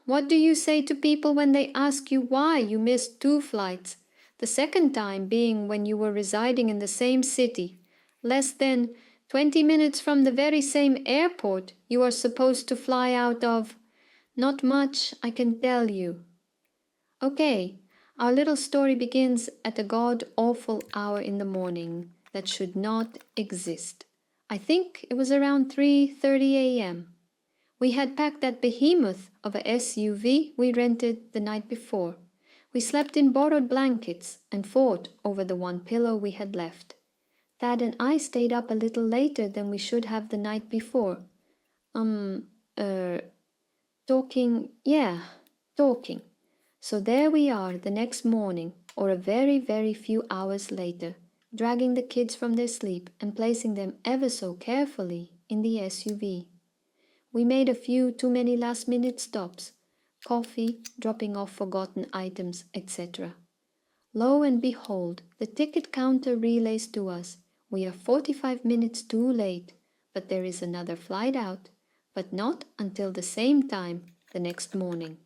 What do you say to people when they ask you why you missed two flights? The second time being when you were residing in the same city, less than 20 minutes from the very same airport you are supposed to fly out of. Not much, I can tell you. Okay, our little story begins at a god-awful hour in the morning that should not exist. I think it was around 3:30 a.m. We had packed that behemoth of a SUV we rented the night before. We slept in borrowed blankets and fought over the one pillow we had left. Thad and I stayed up a little later than we should have the night before. Um, er, talking. So there we are the next morning, or a very, very few hours later, dragging the kids from their sleep and placing them ever so carefully in the SUV. We made a few too many last-minute stops, coffee, dropping off forgotten items, etc. Lo and behold, the ticket counter relays to us, we are 45 minutes too late, but there is another flight out, but not until the same time the next morning.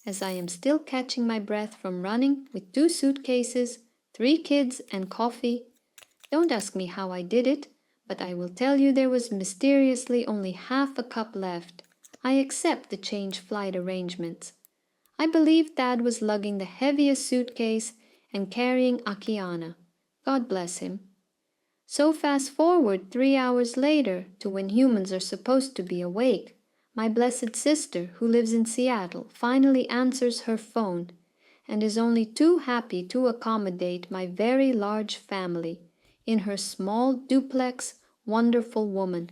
As I am still catching my breath from running with 2 suitcases, 3 kids, and coffee, don't ask me how I did it, but I will tell you there was mysteriously only half a cup left. I accept the change flight arrangements. I believe Dad was lugging the heaviest suitcase and carrying Akiana. God bless him. So fast forward 3 hours later to when humans are supposed to be awake. My blessed sister, who lives in Seattle, finally answers her phone and is only too happy to accommodate my very large family in her small duplex, wonderful woman.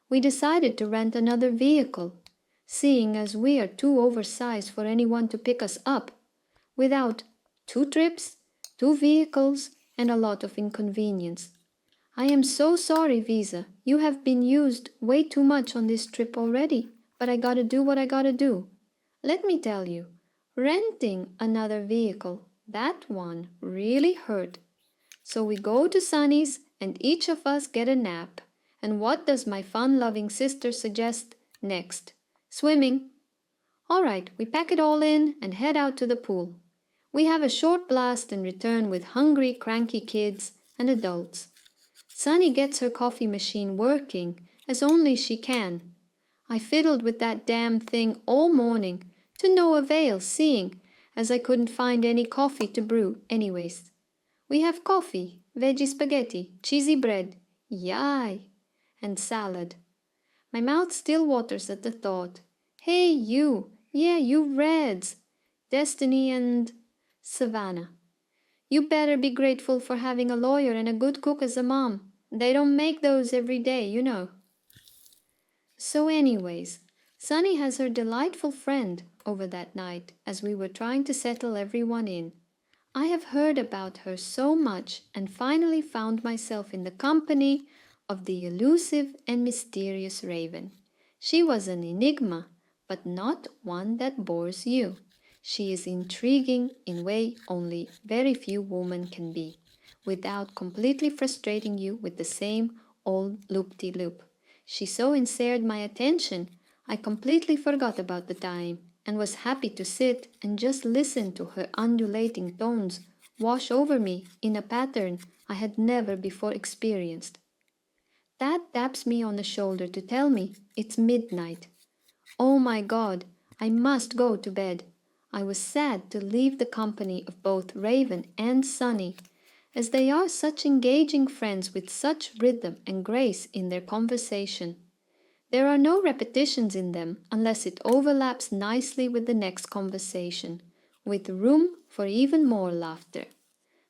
We decided to rent another vehicle, seeing as we are too oversized for anyone to pick us up, without 2 trips, 2 vehicles, and a lot of inconvenience. I am so sorry, Visa. You have been used way too much on this trip already, but I gotta do what I gotta do. Let me tell you, renting another vehicle, that one really hurt. So we go to Sunny's and each of us get a nap. And what does my fun-loving sister suggest next? Swimming. All right, we pack it all in and head out to the pool. We have a short blast and return with hungry, cranky kids and adults. Sunny gets her coffee machine working as only she can. I fiddled with that damn thing all morning, to no avail, seeing as I couldn't find any coffee to brew anyways. We have coffee, veggie spaghetti, cheesy bread, yay, and salad. My mouth still waters at the thought. Hey, you, yeah, you Reds, Destiny and Savannah. You better be grateful for having a lawyer and a good cook as a mom. They don't make those every day, you know. So anyways, Sunny has her delightful friend over that night as we were trying to settle everyone in. I have heard about her so much and finally found myself in the company of the elusive and mysterious Raven. She was an enigma, but not one that bores you. She is intriguing in way only very few women can be, without completely frustrating you with the same old loop-de-loop. She so ensnared my attention, I completely forgot about the time and was happy to sit and just listen to her undulating tones wash over me in a pattern I had never before experienced. Dad taps me on the shoulder to tell me it's midnight. Oh my God, I must go to bed. I was sad to leave the company of both Raven and Sunny, as they are such engaging friends with such rhythm and grace in their conversation. There are no repetitions in them unless it overlaps nicely with the next conversation, with room for even more laughter.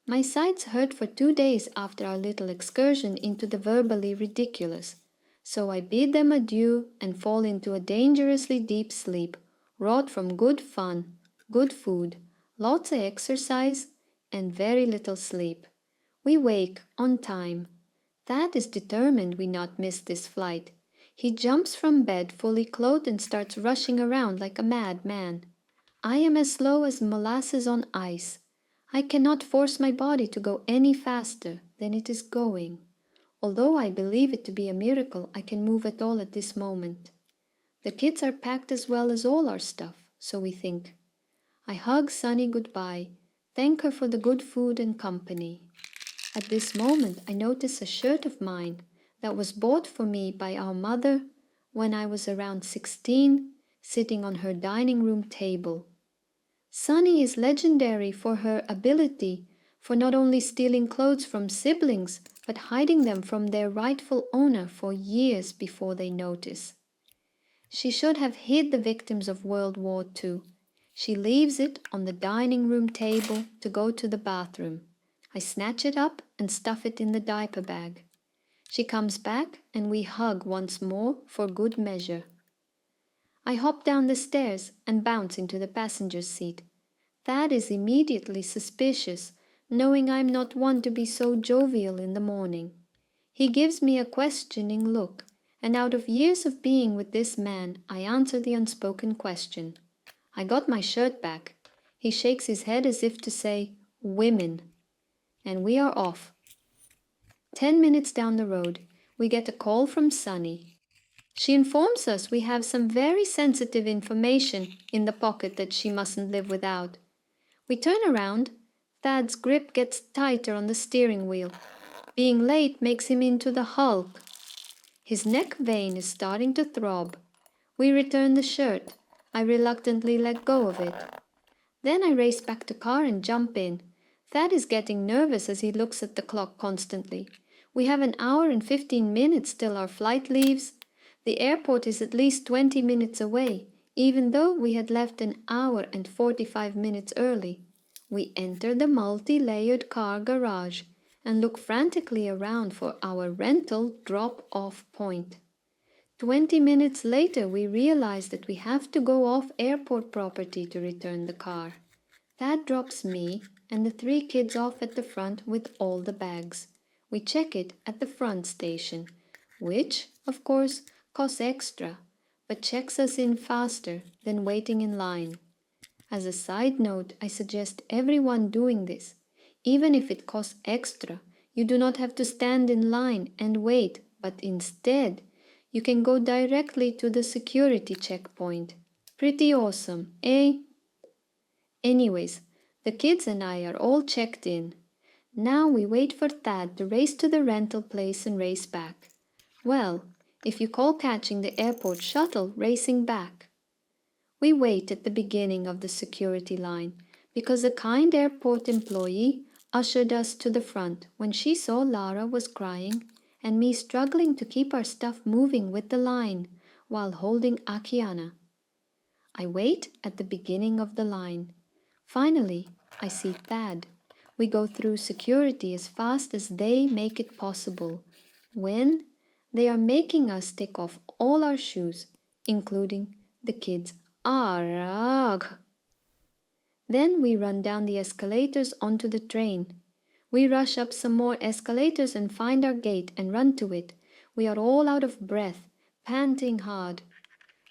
My sides hurt for 2 days after our little excursion into the verbally ridiculous, so I bid them adieu and fall into a dangerously deep sleep, wrought from good fun, good food, lots of exercise, and very little sleep. We wake on time. Thad is determined we not miss this flight. He jumps from bed fully clothed and starts rushing around like a madman. I am as slow as molasses on ice. I cannot force my body to go any faster than it is going, although I believe it to be a miracle I can move at all at this moment. The kids are packed as well as all our stuff, so we think. I hug Sunny goodbye, thank her for the good food and company. At this moment, I notice a shirt of mine that was bought for me by our mother when I was around 16, sitting on her dining room table. Sunny is legendary for her ability for not only stealing clothes from siblings, but hiding them from their rightful owner for years before they notice. She should have hid the victims of World War II. She leaves it on the dining room table to go to the bathroom. I snatch it up and stuff it in the diaper bag. She comes back and we hug once more for good measure. I hop down the stairs and bounce into the passenger seat. Thad is immediately suspicious, knowing I'm not one to be so jovial in the morning. He gives me a questioning look, and out of years of being with this man, I answer the unspoken question. I got my shirt back. He shakes his head as if to say, women. And we are off. 10 minutes down the road, we get a call from Sunny. She informs us we have some very sensitive information in the pocket that she mustn't live without. We turn around. Thad's grip gets tighter on the steering wheel. Being late makes him into the Hulk. His neck vein is starting to throb. We return the shirt. I reluctantly let go of it. Then I race back to car and jump in. Thad is getting nervous as he looks at the clock constantly. We have an hour and 15 minutes till our flight leaves. The airport is at least 20 minutes away, even though we had left an hour and 45 minutes early. We enter the multi-layered car garage and look frantically around for our rental drop-off point. 20 minutes later, we realize that we have to go off airport property to return the car. That drops me and the 3 kids off at the front with all the bags. We check it at the front station, which, of course, costs extra, but checks us in faster than waiting in line. As a side note, I suggest everyone doing this. Even if it costs extra, you do not have to stand in line and wait, but instead, you can go directly to the security checkpoint. Pretty awesome, eh? Anyways, the kids and I are all checked in. Now we wait for Thad to race to the rental place and race back. Well, if you call catching the airport shuttle racing back. We wait at the beginning of the security line because a kind airport employee ushered us to the front when she saw Lara was crying and me struggling to keep our stuff moving with the line while holding Akiana. I wait at the beginning of the line. Finally, I see Thad. We go through security as fast as they make it possible when they are making us take off all our shoes, including the kids' Arrgh! Then we run down the escalators onto the train. We rush up some more escalators and find our gate and run to it. We are all out of breath, panting hard.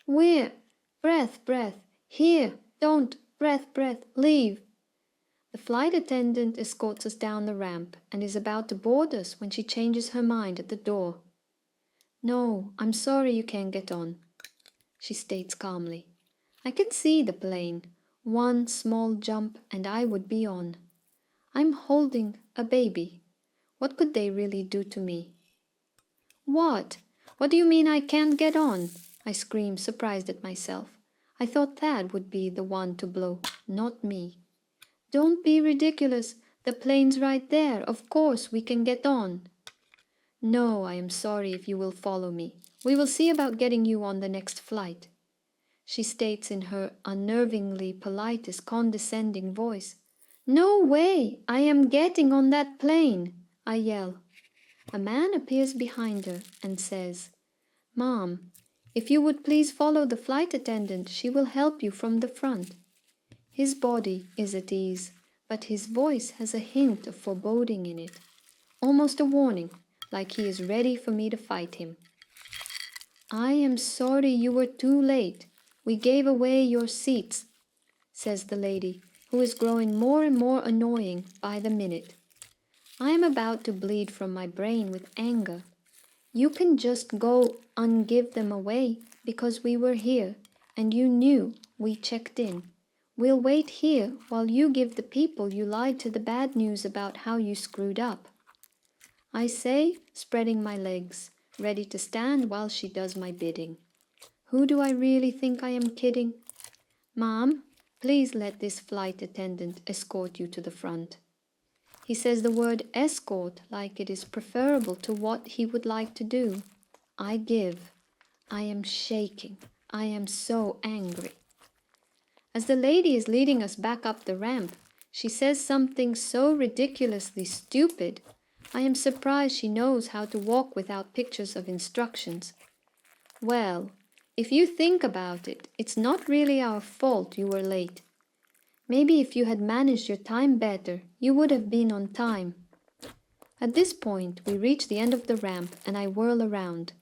We're breath, breath, here, don't, breath, breath, leave. The flight attendant escorts us down the ramp and is about to board us when she changes her mind at the door. No, I'm sorry you can't get on, she states calmly. I can see the plane. One small jump and I would be on. I'm holding a baby. What could they really do to me? What? What do you mean I can't get on? I scream, surprised at myself. I thought Thad would be the one to blow, not me. Don't be ridiculous. The plane's right there. Of course we can get on. No, I am sorry if you will follow me. We will see about getting you on the next flight, she states in her unnervingly politest condescending voice. No way! I am getting on that plane, I yell. A man appears behind her and says, Mom, if you would please follow the flight attendant, she will help you from the front. His body is at ease, but his voice has a hint of foreboding in it, almost a warning, like he is ready for me to fight him. I am sorry you were too late. We gave away your seats, says the lady, who is growing more and more annoying by the minute. I am about to bleed from my brain with anger. You can just go and give them away because we were here and you knew we checked in. We'll wait here while you give the people you lied to the bad news about how you screwed up. I say, spreading my legs, ready to stand while she does my bidding. Who do I really think I am kidding? Mom, please let this flight attendant escort you to the front. He says the word escort like it is preferable to what he would like to do. I give. I am shaking. I am so angry. As the lady is leading us back up the ramp, she says something so ridiculously stupid. I am surprised she knows how to walk without pictures of instructions. Well, if you think about it, it's not really our fault you were late. Maybe if you had managed your time better, you would have been on time. At this point, we reach the end of the ramp and I whirl around.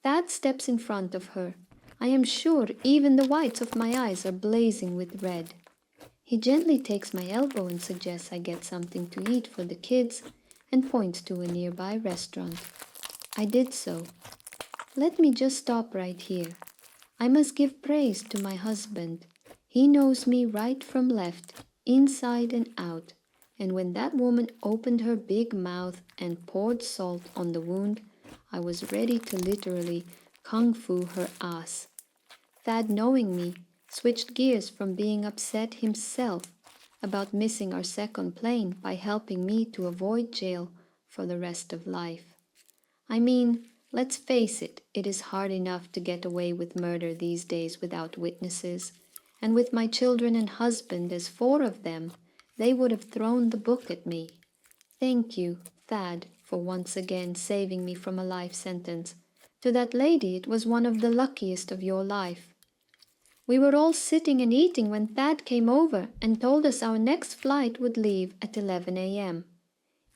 Thad steps in front of her. I am sure even the whites of my eyes are blazing with red. He gently takes my elbow and suggests I get something to eat for the kids and points to a nearby restaurant. I did so. Let me just stop right here. I must give praise to my husband. He knows me right from left, inside and out, and when that woman opened her big mouth and poured salt on the wound, I was ready to literally kung fu her ass. Thad, knowing me, switched gears from being upset himself about missing our second plane by helping me to avoid jail for the rest of life. I mean, let's face it, it is hard enough to get away with murder these days without witnesses. And with my children and husband as 4 of them, they would have thrown the book at me. Thank you, Thad, for once again saving me from a life sentence. To that lady, it was one of the luckiest of your life. We were all sitting and eating when Thad came over and told us our next flight would leave at 11 a.m.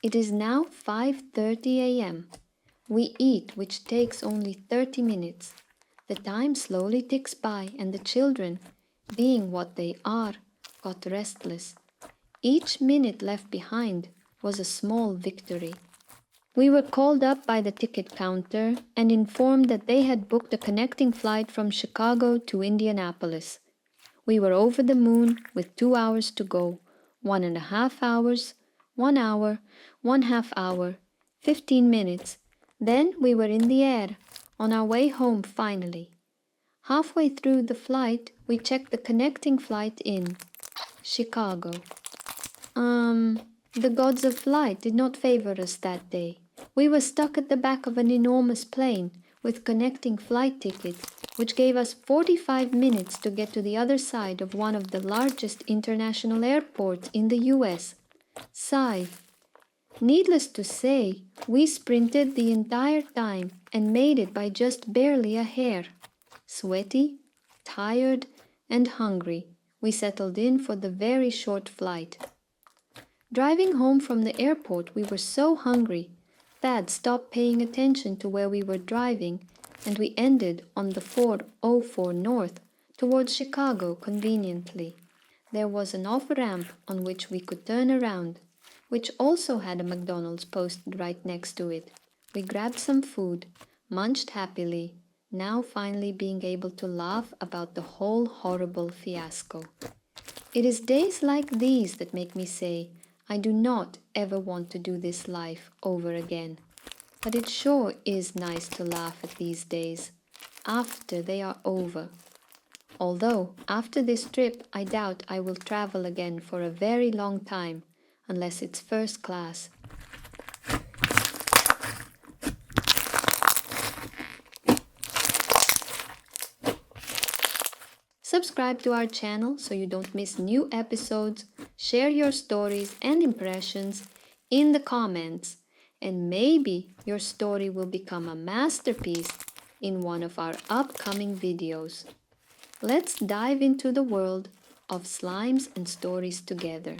It is now 5:30 a.m. We eat, which takes only 30 minutes. The time slowly ticks by and the children, being what they are, got restless. Each minute left behind was a small victory. We were called up by the ticket counter and informed that they had booked a connecting flight from Chicago to Indianapolis. We were over the moon with 2 hours to go, 1.5 hours, 1 hour, 1/2 hour, 15 minutes. Then we were in the air, on our way home finally. Halfway through the flight, we checked the connecting flight in Chicago. The gods of flight did not favor us that day. We were stuck at the back of an enormous plane with connecting flight tickets, which gave us 45 minutes to get to the other side of one of the largest international airports in the US. Sigh. Needless to say, we sprinted the entire time and made it by just barely a hair. Sweaty, tired, and hungry, we settled in for the very short flight. Driving home from the airport, we were so hungry, Thad stopped paying attention to where we were driving, and we ended on the 404 North towards Chicago conveniently. There was an off-ramp on which we could turn around, which also had a McDonald's posted right next to it. We grabbed some food, munched happily, now finally being able to laugh about the whole horrible fiasco. It is days like these that make me say, I do not ever want to do this life over again. But it sure is nice to laugh at these days, after they are over. Although, after this trip, I doubt I will travel again for a very long time, unless it's first class. Subscribe to our channel so you don't miss new episodes. Share your stories and impressions in the comments, and maybe your story will become a masterpiece in one of our upcoming videos. Let's dive into the world of slimes and stories together.